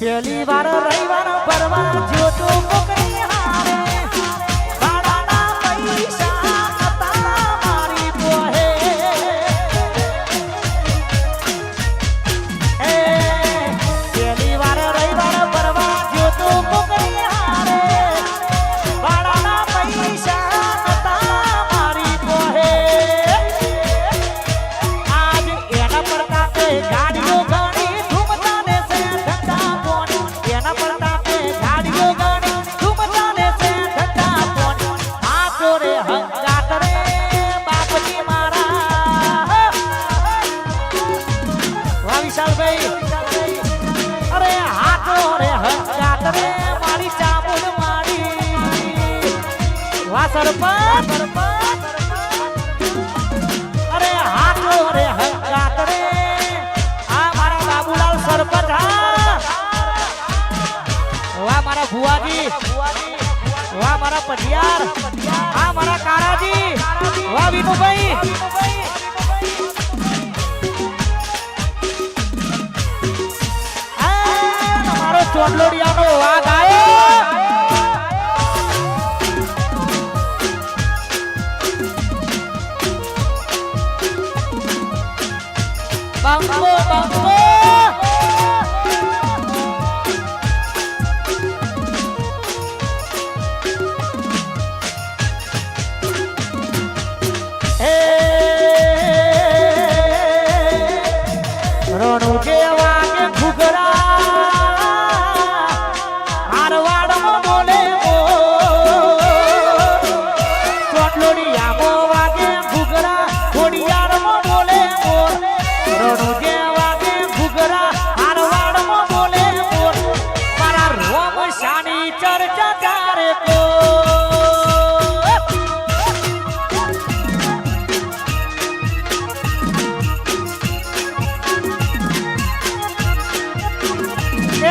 પહેલી વાર રવિવાર ભરવા જો તો મોકલી હારે ભાડાના પૈસા હતા મારી પોહે એ પહેલી વાર રવિવાર ભરવા જો તો મોકલી હારે ભાડાના પૈસા હતા મારી પોહે આજ એના પડતા તે ગાડીઓ ઘણી ધૂમતા ને છે ધંધા પોણી એના પડતા તે ગાડીઓ ઘણી ધૂમતા ને છે ધંધા પોણી આ તો રે હંગાત રે બાપજી મારા વાહ વિશાલભાઈ અરે હાથો રે હંગાત રે મારી ચામુંડ મારી વાહ સરપંચ અરે હાથો રે હંગાત રે આ મારા બાબુલાલ સરપંચ હા વાહ મારા ભુવાજી વાહ મારા પઢિયાર હા મારા કારાજી વાહ વિનુભાઈ મારો ચોટલોડિયાનો વાઘ આવ્યો બંકો બંકો રોણું જેવા કે ઘૂઘરા મારવાડમાં બોલે ચોટલોડિયામાં વાગે ઘૂઘરા ખોડિયારમાં બોલે રોણું જેવા કે ઘૂઘરા મારવાડમાં બોલે મારા રોમ શાની ચર્ચા ચારે કો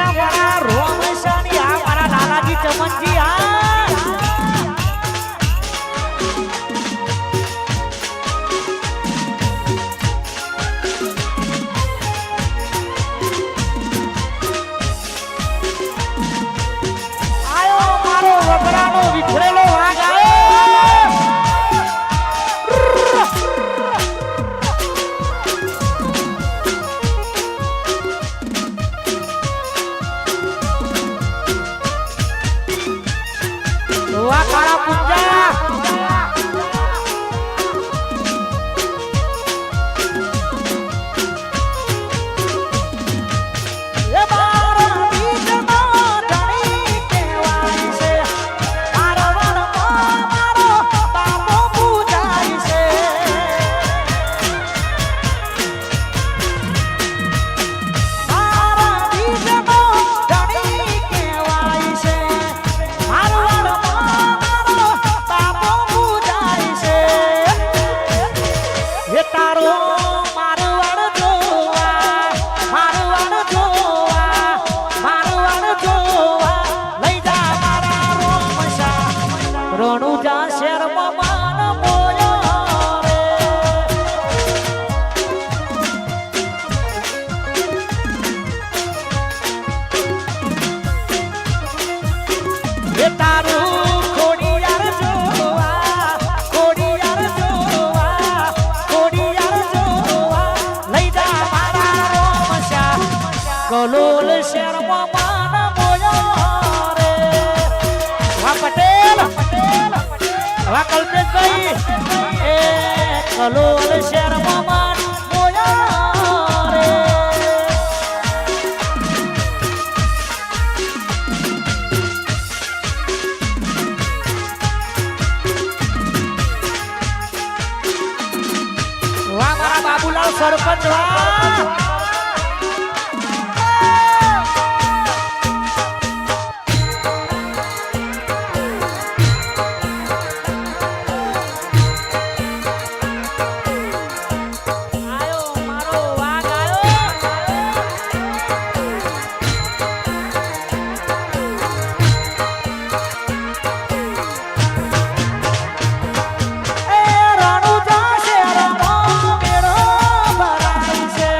મારા રોમ શાની આ મારા લાલાજી ચમનજી આયો મારો વગરાનો વિખરેલો વાઘ આયો વાહ કાળા પુંજા એ મારા બીજનો ધણી કહેવાય છે મારવાડમાં મારો બાપો પૂજાય છે મારા બીજનો ધણી કહેવાય છે મારવાડમાં મારો બાપો પૂજાય છે હે તારો મારવાડ જોવા લઈ જા મારા રોમશા રણુજા શહેરમાં માન મોયો રે હે તારું ખોડિયાર જોવા લઈ જા મારા રોમશા કલોલ શહેરમાં માન મોયો રે વાહ પટેલ વાહ કલ્પેશભાઈ એ કલોલ શહેરમાં માન મોયો રે વાહ મારા બાબુલાલ સરપંચ વાહ રણુજા શહેરમાં મેળો ભરાય છે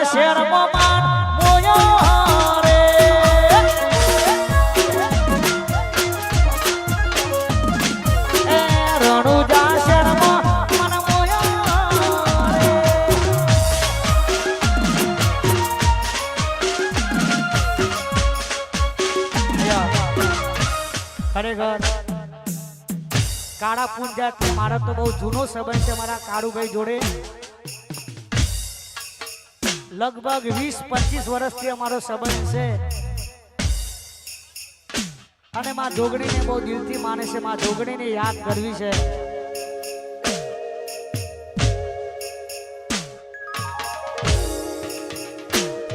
શહેરમાં માન મોયો રે એ રણુજા શહેરમાં મન મોયો રે ખરેખર કાળા પૂંજા મારો તો બહુ જૂનો સંબંધ છે મારા કાળુભાઈ જોડે લગભગ 20-25 વર્ષથી અમારો સંબંધ છે અને માં જોગણીને બહુ દિલથી માને છે માં જોગણીને યાદ કરવી છે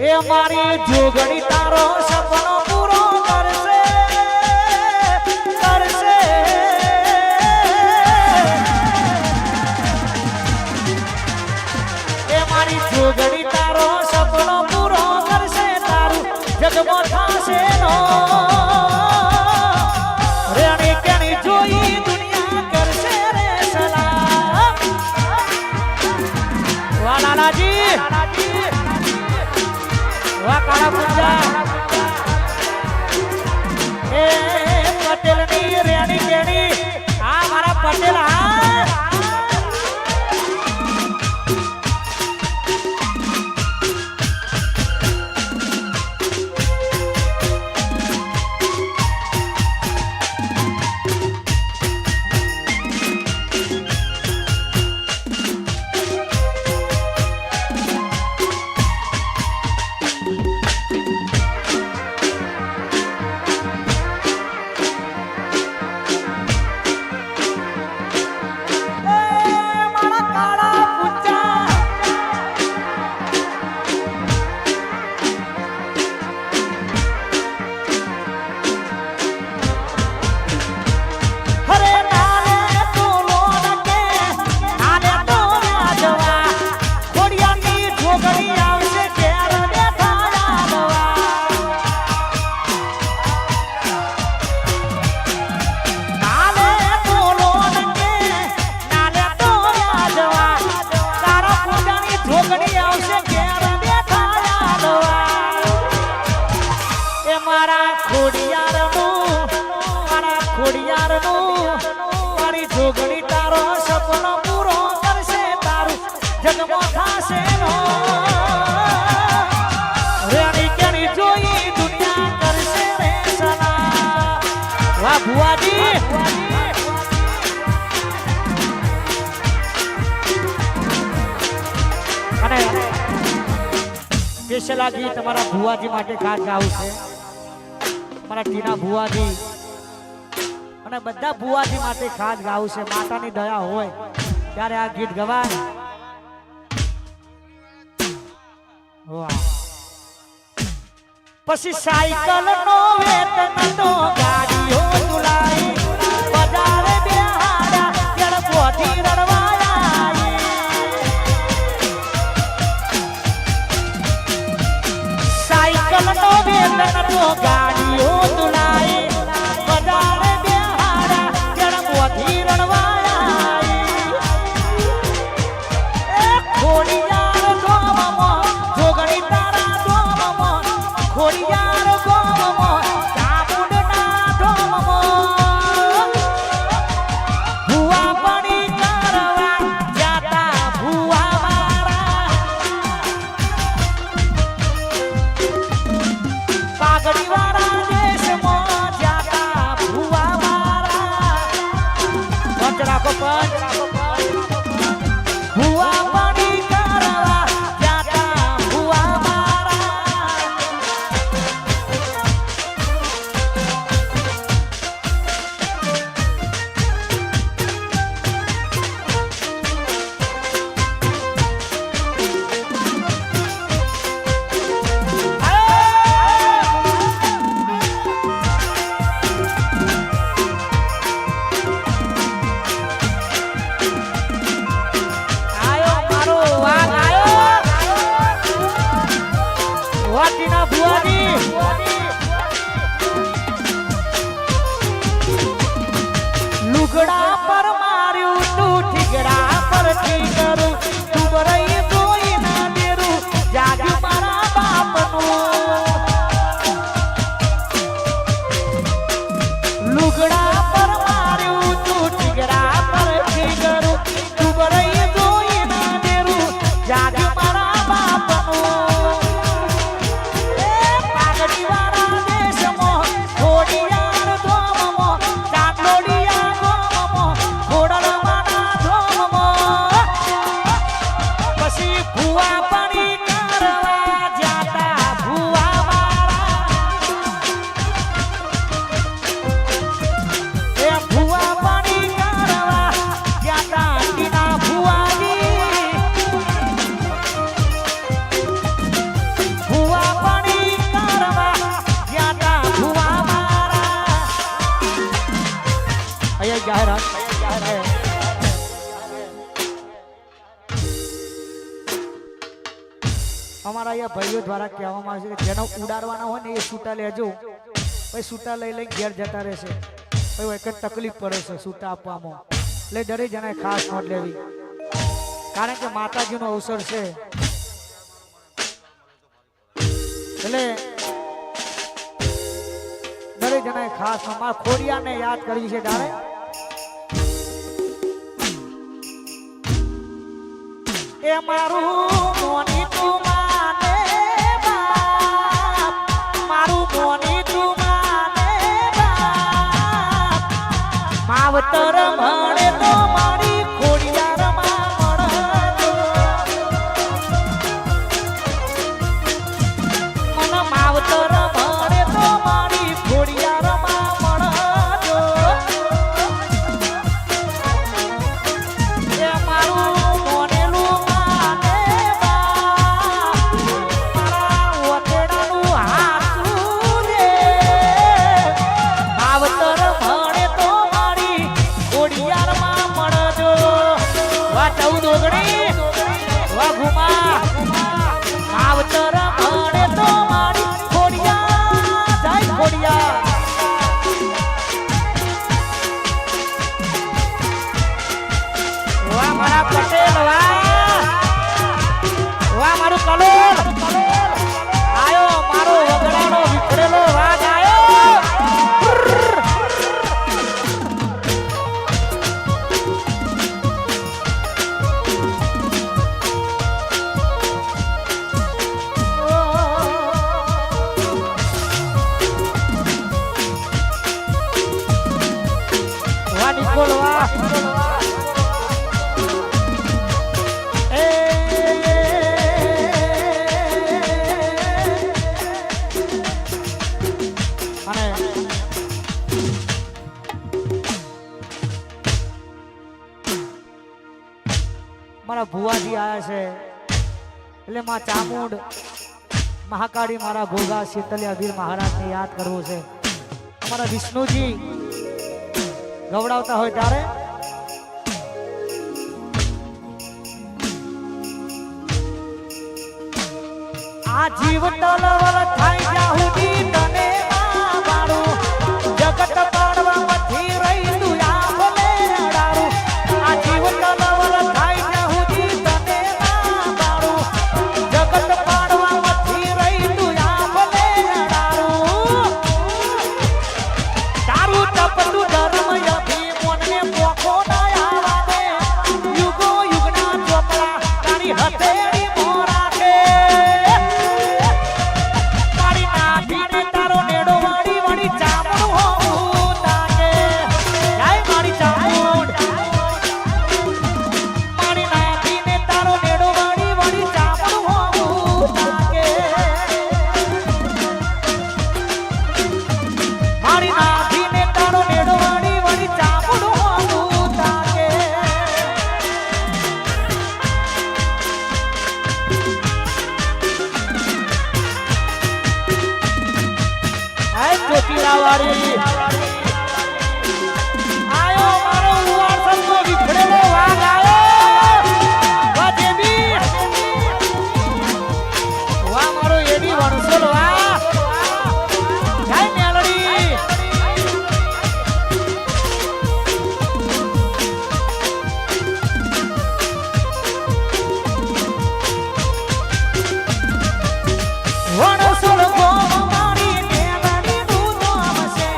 એ મારી જોગણી તારો સપનો પૂરો કરશે કરશે એ મારી જોગણી તારો સપનો પૂરો કરશે તારું જગમાં થાશે નો રેણી કેણી જોઈ દુનિયા કરશે રે સલામ વાહ લાલાજી વાહ કાળા પૂંજા એ પટેલની રેણી કેણી આ મારા પટેલ હા મારી જોગણી તારો સપનો પૂરો કરશે તારું જગમાં થાશે નો રેણી કેણી જોઈ દુનિયા કરશે રે સલામ વાહ ભુવાજી અને સ્પેશિયલ આ ગીત તમારા ભુવાજી માટે ખાસ ગાવું છે મારા ટીના ભુવાજી અને બધા ભુવાજી માટે ખાસ ગાવું છે માતાની દયા હોય ત્યારે આ ગીત ગવાય પછી સાયકલ નો વેતન તો ગાડીઓ તુલાઈ બજારે બેહાડા તેડ પોથી રડવાયા સાયકલ નો વેતન તો ગાડીઓ તુલાઈ બજારે બેહાડા તેડ પોથી રડવાયા એ ખોડિયાર ગોમમાં જોગણી તારા ગોમમાં ખોડિયાર ગોમમાં ચામુંડના ઢોમમાં ભુવા પડી કરવા જાતા ભુવા મારા પાઘડીવાળા દેશમાં જાતા ભુવા મારા પંચ રાખો પંચ ભુવા પડી કરવા જાતા ભુવા મારા આયો મારો વાઘ આયો વાટીના ભુવાની લુગડા પર માર્યું તું ઠીકડા પર ઠીકરું તું બરઈ જોઈ ના દેરું જાગ્યું જાહેરાત અમારા અહીંયા ભાઈઓ દ્વારા કહેવામાં આવે છે કે જેનો ઉડાડવાના હોય ને એ સૂટા લેજો પછી સૂટા લઈ લઈ ઘેર જતા રહેશે પછી એક જ તકલીફ પડે છે સૂટા આપવામાં એટલે દરેક જણાએ ખાસ નોંધ લેવી કારણ કે માતાજીનો અવસર છે એટલે દરેક જણાએ ખાસ અમારા ખોડિયાને યાદ કરવી છે તારે એ મારું મોની તું માને બાપ મારું મોની તું માને બાપ માવતર મળે તો મારી ખોડિયારમાં મળજો મને માવતર મળે તો મારી ખોડિયારમાં મળજો એ મારું મોનેલું માને બાપ મારા વતેડાનું હાથું રે માવતર મળે તો મારી ખોડિયારમાં મળજો વા 14 ઓગણી વા ઘુમા માવતર મળે તો મારી ખોડિયા જય ખોડિયા વાહ મારા પટેલ વાહ મારું કલોલ આયો મારો વગડાનો વિખરેલો વાઘ આયો વાહ નિકોલ વાહ અને મારા ભુવાજી આયા છે એટલે માં ચામુંડ મહાકાળી મારા ભોગા શીતલિયા વીર મહારાજને યાદ કરવું છે અમારા વિષ્ણુજી ગવડાવતા હોય ત્યારે આ જીવ તલવલ થાય જાહુદી તને મારું જગત પાડવામાંથી રહી તું આંખને અડારું આ જીવ તલવલ થાય જાહુદી તને મારું જગત પાડવામાંથી રહી તું આંખને અડારું તારું તપતું ધર્મ અભિમોનને પોખો ના આવાને યુગો યુગના ચોપડા તારી હથેળી મોરા છે મારી નાભીને તારો નેડો વાળી વાળી ચામડ હોવું તાકે જય મારી ચામુંડ મારી નાભીને તારો નેડો વાળી વાળી ચામડ હોવું તાકે મારી નાભીને તારો નેડો વાળી વાળી ચામડ હોવું તાકે આય ચોટીલા વાળી આયો મારો ઉવાસનનો વિખરેલો વાઘ આયો વાહ દેવી વાહ મારો એડી વણસોલ વાહ જય મેલડી વણસોલ ગોમ મારી મેલડી નું નામ છે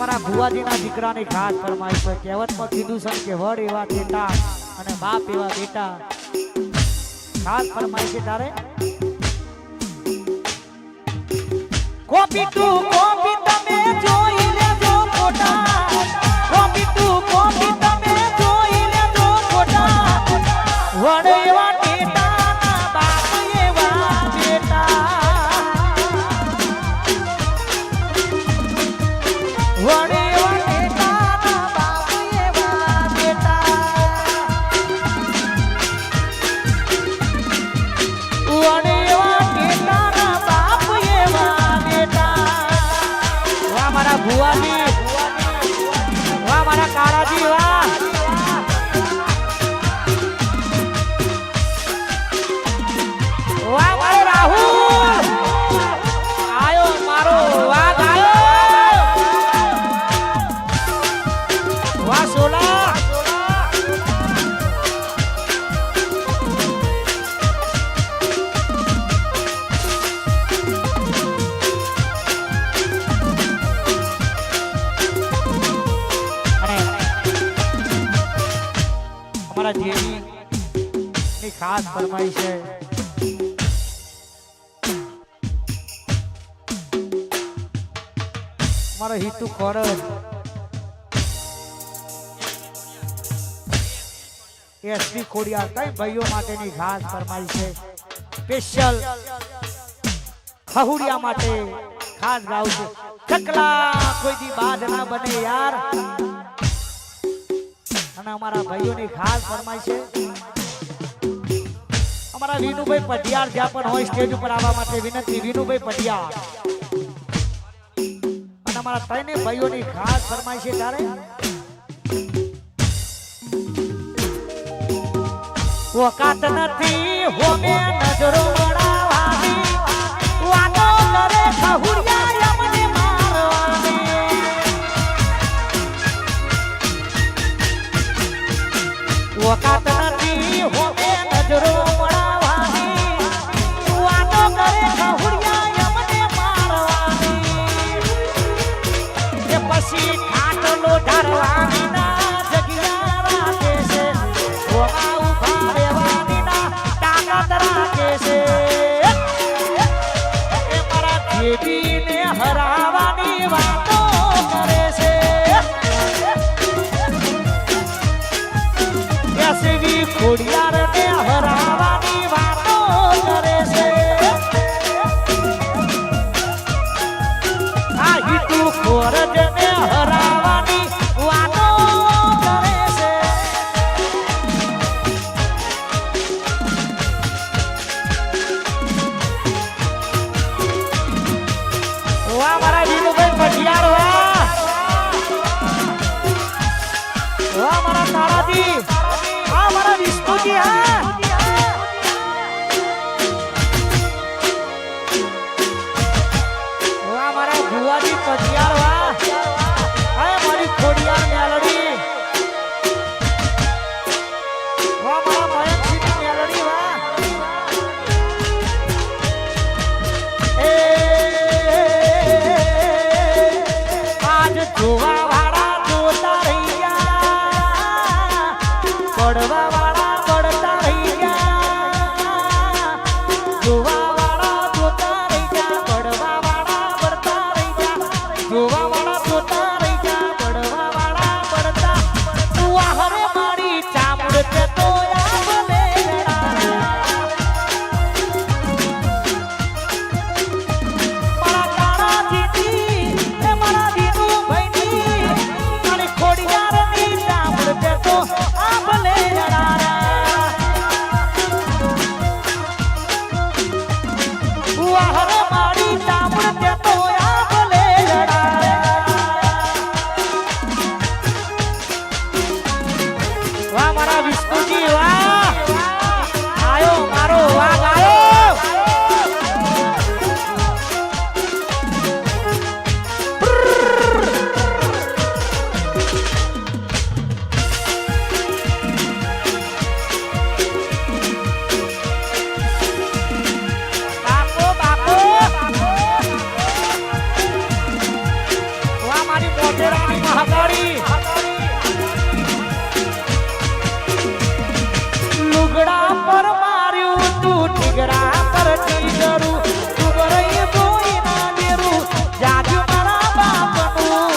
અમારા ભુવાજીના દીકરાની ખાસ ફરમાઈશ છે. કહેવતમાં કીધું છે કે વડ એવા બેટા અને બાપ એવા બેટા. ખાસ ફરમાઈશ છે તારે કોપી ટુ કોપી તમે જોઈ લેજો ફોટા. કોપી ટુ કોપી તમે જોઈ લેજો ફોટા. વડ એવા બેટા ના બાપ એવા બેટા. વડ એવા બેટા ના બાપ એવા બેટા. વડ એવા બેટા ના બાપ એવા બેટા. વાહ મારા ભુવાજી, વાહ મારા કાળાજી, વાહ વાહ મારો રાહુલ આયો, મારો વાઘ આયો. વાહ સોલા અમારા જેવી ની ખાસ ફરમાઈશ છે. મારો હિતુ ખોરજ એસપી ખોડિયાર કઈ ભાઈઓ માટેની ખાસ ફરમાઈશ છે. સ્પેશિયલ ખહુડિયા માટે ખાસ ગાઉં છું. ચકલા કોઈ દી બાદ ના બને યાર. અને અમારા ભાઈઓની ખાસ ફરમાઈશ છે. અમારા વિનુભાઈ પટિયાર જ્યાં પણ હોય સ્ટેજ ઉપર આવવા માટે વિનંતી. વિનુભાઈ પટિયાર અને અમારા ત્રણે ભાઈઓની ખાસ ફરમાઈશ છે. તારે વકાત નથી હોમે નજરો વળાવવાની. વાતો કરે ખહુડિયા અમને મારવાની. વકાત નથી હોમે નજરો વળાવવાની. વાતો કરે ખહુડિયા અમને મારવાની. એ પછી ખાટલો ઢારવાની ના જગ્યા રાખે છે. ઓમાં ઉભા રહેવાની ના તાકાત રાખે છે. એ મારા દેવીને હરાવવાની વાતો કરે છે. એસવી ખોડિયારને હરાવવાની વાતો કરે છે. આ હિતુ ખોરજને હરાવવાની વાતો કરે છે. વાહ મારા વિનુભાઈ પટિયાર, વાહ વાહ મારા તારાજી, વાહ મારા વિષ્ણુજી. હા વાહ મારા ભુવાજી પટિયાર, વાહ હા મારી ખોડિયાર મેલડી. વાહ મારા મયંકસિંહની મેલડી, વાહ એ આજ જોવા વાળા જોતા રહી ગયા. પડવા વાળા પડતા રહી ગયા. જોવા વાળા જોતા રહી ગયા. પડવા વાળા પડતા રહી ગયા. જોવા વાળા જોતા રહી ગયા. પડવા વાળા પડતા. વાહરે મારી ચામડ છે તો આંબલે મારા કાળાજીની એ મારા દીનુભાઈની મોટેરાની મહાકાળી લુગડા પર માર્યું તું ટીગરા પર ટીગરું તું બરઈ બોઈ ના દેરું જાજુ મારા બાપનું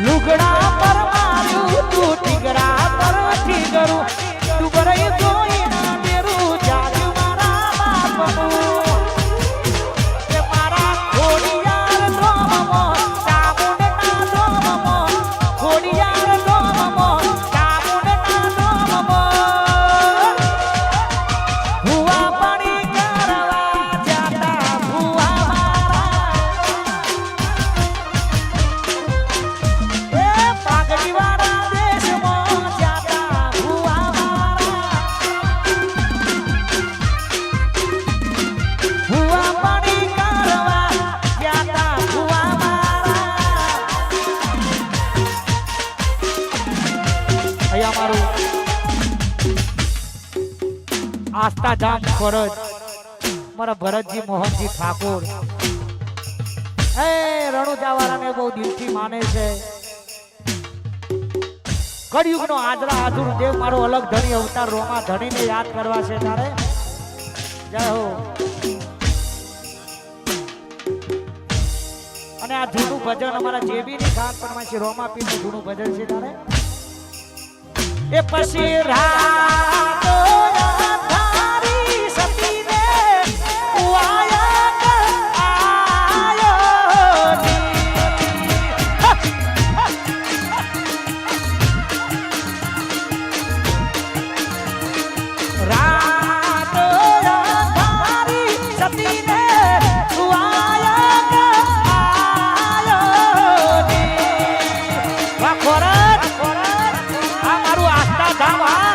લુગડા પર માર્યું તું ટીગરા પર ટીગરું તું બરઈ બોઈ ના દેરું જાજુ મારા બાપનું એ મારા ખોડિયાર ધોમમો ચામુંડના ધોમમો ખોડિયાર ધોમમો ચામુંડના ધોમમો ભુવા પાણી કરવા જાતા ભુવા મારા એ પાઘડીવાળા દેશમાં જાતા ભુવા મારા ભુવા પાણી કરવા જાતા ભુવા મારા અહીંયા મારું આસ્થા ધામ ફરજ મારા ભરતજી મોહનજી ઠાકોર એ રણુજાવાળાને બહુ દિલથી માને છે કળિયુગનો આદરા આધુર દેવ મારો અલગ ધણી અવતાર રોમા ધણીને યાદ કરવા છે તારે જય હો અને આ જૂનું ભજન અમારા જેબીની ખાન પરમાસી રોમા પીરનું જૂનું ભજન છે તારે એ પછી રાતો ધારી સતીને ઉવાયા આયો રાતો ધારી સતીને ઉવાયા આયો વાહ ખોરત આ મારું આસ્થા ધામ હા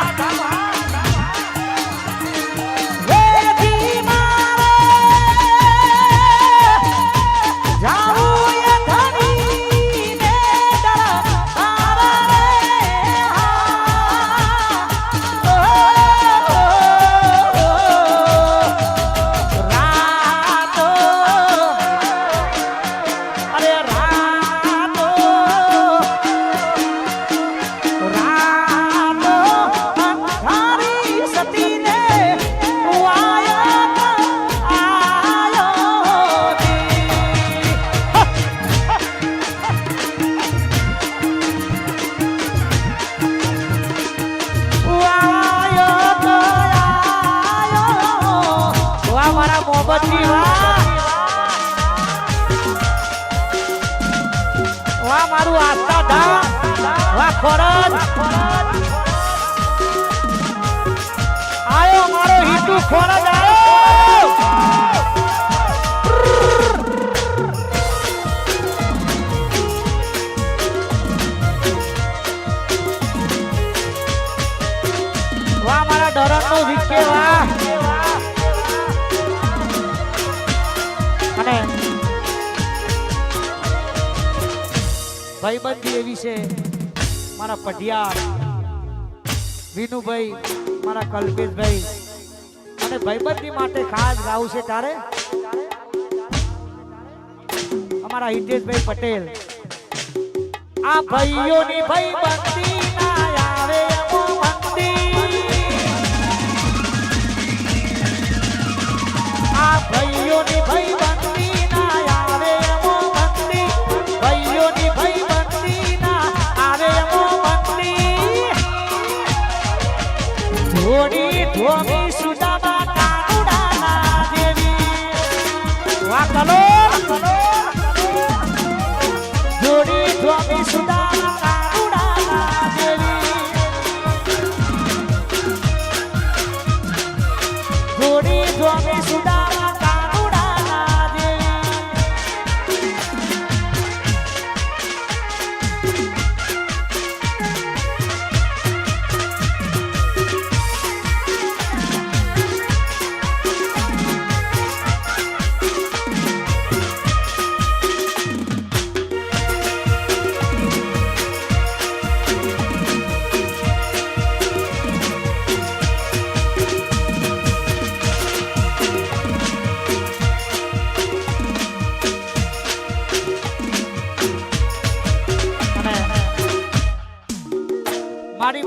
વેથી મારે જાવું એ ધણીને દરબારે રાતો અરે રાતો રાતો અંધારી સતીને ઉવાયા આયો વાહ મારા મોહબ્બતની વાહ મારું આસ્થા ધામ વાહ ખોરજ આયો મારો હિતુ ખોરજ આયો વાહ મારા ડરનનો વિકે વાહ અને ભાઈબંધી એવી છે મારા પઢિયાર વિનુભાઈ મારા કલ્પેશભાઈ અને ભાઈબંધી માટે ખાસ ગાવું છે તારે અમારા હિતેશભાઈ પટેલ આ ભાઈઓની ભાઈબંધી ના આવે એવો બંદી આ ભાઈઓની ભાઈબંધી ના આવે એવો બંદી ભાઈઓની ભાઈબંધી ના આવે એવો બંદી ધોડી ધોમી સુદામા કાનુડાના દેવી વાહ કલો જોડી ધોમી સુદામા કાનુડાના દેવી જોડી ધોમી સુદામા કાનુડાના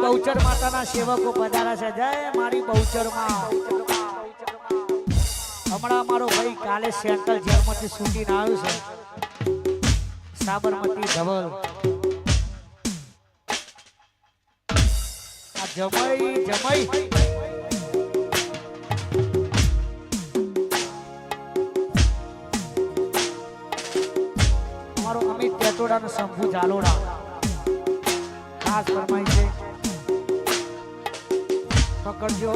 બહુચર માતાના સેવકો પધારા છે. જય મારી બહુચર માં. હમણાં મારો ભાઈ કાલે સેન્ટ્રલ જેલમાંથી છૂટીને આવ્યો છે. સાબરમતી ધવલ. આ જમાઈ જમાઈ અમારો અમિત ટેટોડા નો શંભુ જાલોડા ખાસ ફરમાઈ છે. પકડજો.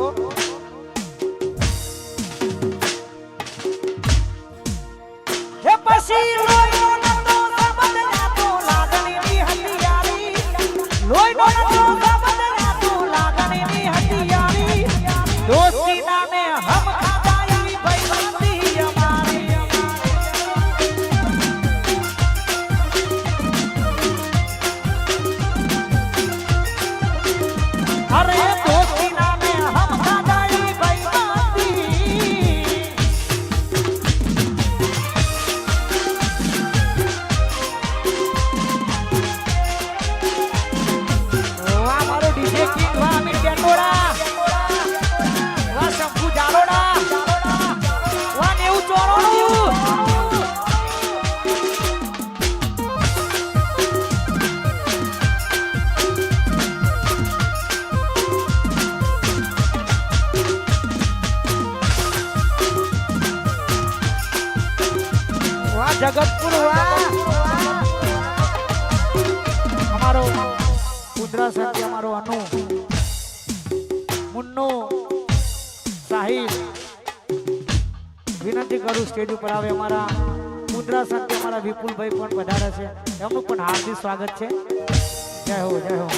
હે પછી લોહીનો નતો સંબંધ લાગણીની હથિયારી. લોહીનો નતો સંબંધ લાગણીની હથિયારી. દોસ્તી નામે હમ ખાધાઈ ભાઈબંધી અમારી. અરે દોસ્તી નામે હમ ખાધાઈ ભાઈબંધી. વાહ મારો ડીજે કિંગ. વાહ અમિત ટેટોડા. વાહ શંભુ જાલોડા. વાહ 90 વાહ જગતપુર. વાહ અમારો કુદરા સાથે અમારો અનુ મુન્નો સાહિલ વિનંતી કરું સ્ટેજ ઉપર આવે. અમારા કુદરા સાથે અમારા વિપુલભાઈ પણ પધારે છે. એમનું પણ હાર્દિક સ્વાગત છે. જય હો જય હો.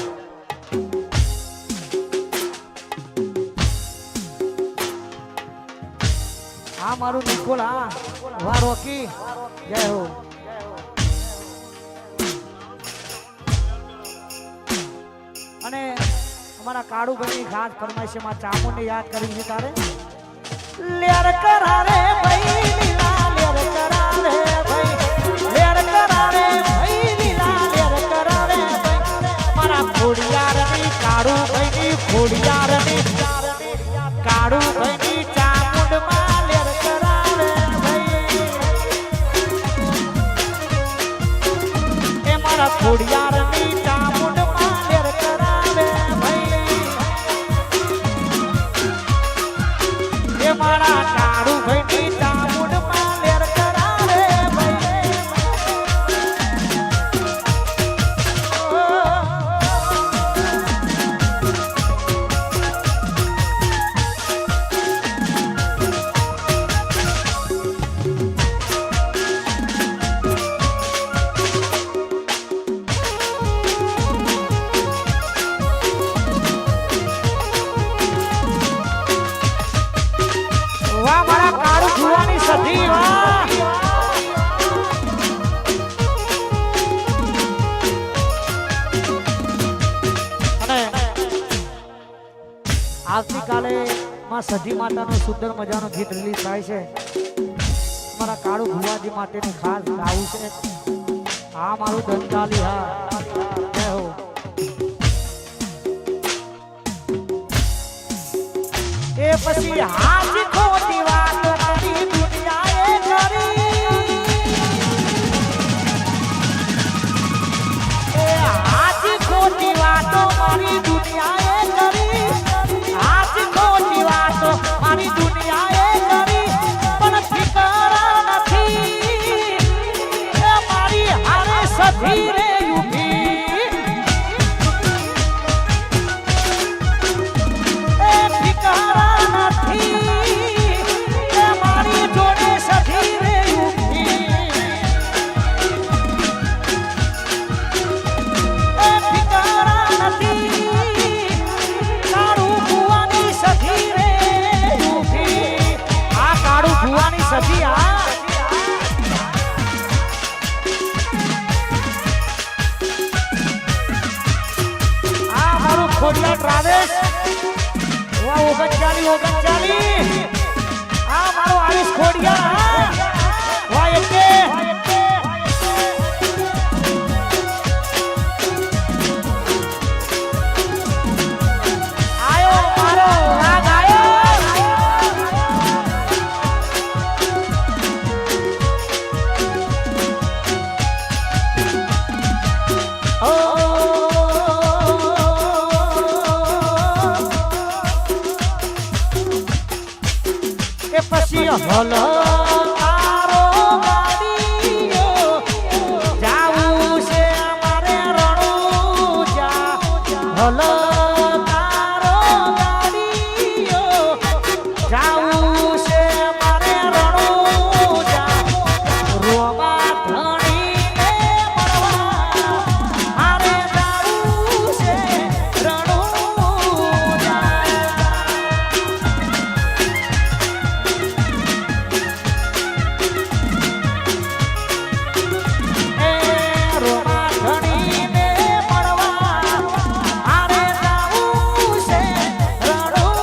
હા મારું નિકોલ. હા વાહ રોકી. જય હો. અને અમારા કાળુભાઈની ખાસ ફરમાઈશ માં ચામુંડને યાદ કરી છે. તારે લેર કરારે ભાઈ લીલા લેર કરારે ભાઈ. લેર કરારે ભાઈ લીલા લેર કરારે ભાઈ. મારા ખોડિયારની કાળુભાઈની ખોડિયારની કાળુભાઈની ચામુંડમાં લેર કરારે ભાઈ. એ મારા ખોડિયારની ચામુંડમાં લેર કરારે ભાઈ. એ મારા કાળુભાઈની ચામુંડમાં લેર કરારે ભાઈ. વાહ મારા કાળુ ભુવાની સધી. વાહ અને આવતીકાલે માં સધી માતાનું સુંદર મજાનું ગીત રિલીઝ થાય છે. મારા કાળુ ભુવાજી માટેનું ખાસ ગાવું છે. હા મારું દંતાલી. હા જય હો. એ પછી હાથ ખોટી વાત મારી દુનિયાએ કરી. એ હાથ ખોટી વાતો મારી દુનિયાએ કરી. હાથ ખોટી વાતો મારી દુનિયાએ કરી. પણ ફિકર નથી એ મારી હારે સધી રે ઉભી. એ ફિકર મારી જોડે સધી રે ઉભી. એ ફિકર નથી કાળુ ભુવાની સધી રે ઉભી. આ કાળુ ભુવાની સધી. આ મારું ખોડિયાર ટ્રાવેલ્સ. વાહ 39. આ મારો આયુષ ખોડિયાર. વાહ એકે હલ તારો ગાડીઓ જાવું છે અમારે રણુજા હલ તારો ગાડીઓ જાવું છે અમારે રણુજા રોમા ધણીને મળવા મારે જાવું છે રણુજા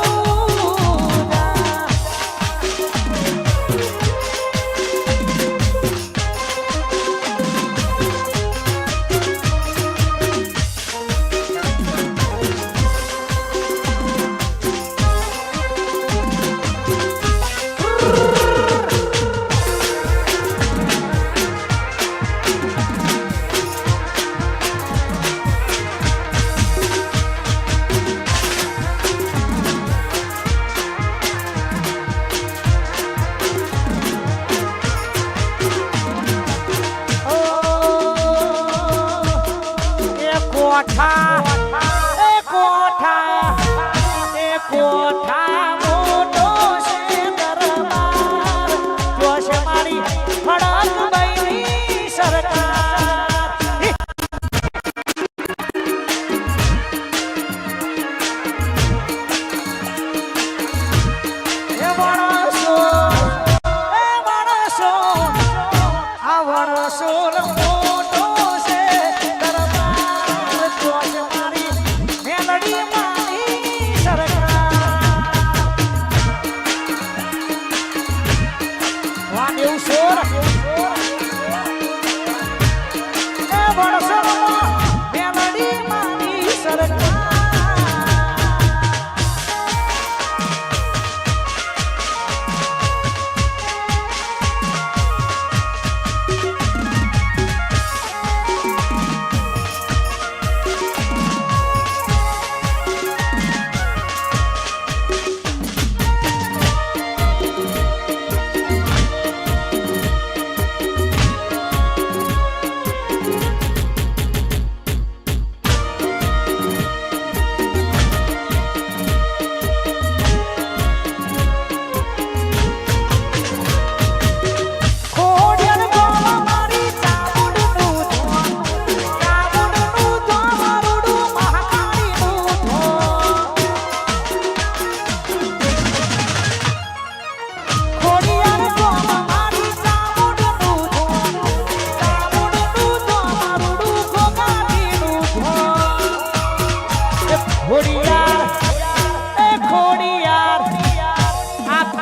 કોઠા મોટો છે દરબાર જોશે મારી ખડક બૈરી સરકાર એ વણસો આ વણસો મોટો છે દરબાર જોશે મારી મેલડી મારી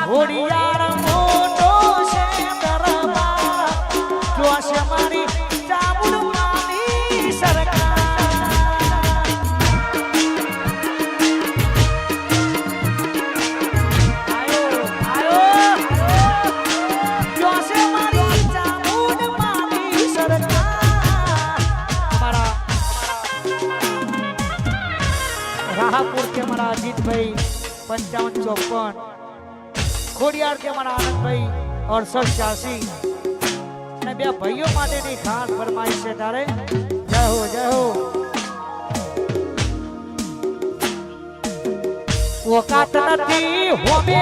ઘોડિયાર મોટો છે દરબાર જોશે મારી ચામુંડ માની સરકાર આયો જોશે મારી ચામુંડ માની સરકાર મારા રાહાપુર કે મારા અજીતભાઈ 5554 ખોડિયાર કે મારા આનંદભાઈ 6886 અને બે ભાઈઓ માટેની ખાસ ફરમાઈશ છે તારે જય હો ઓકાત નથી હોમે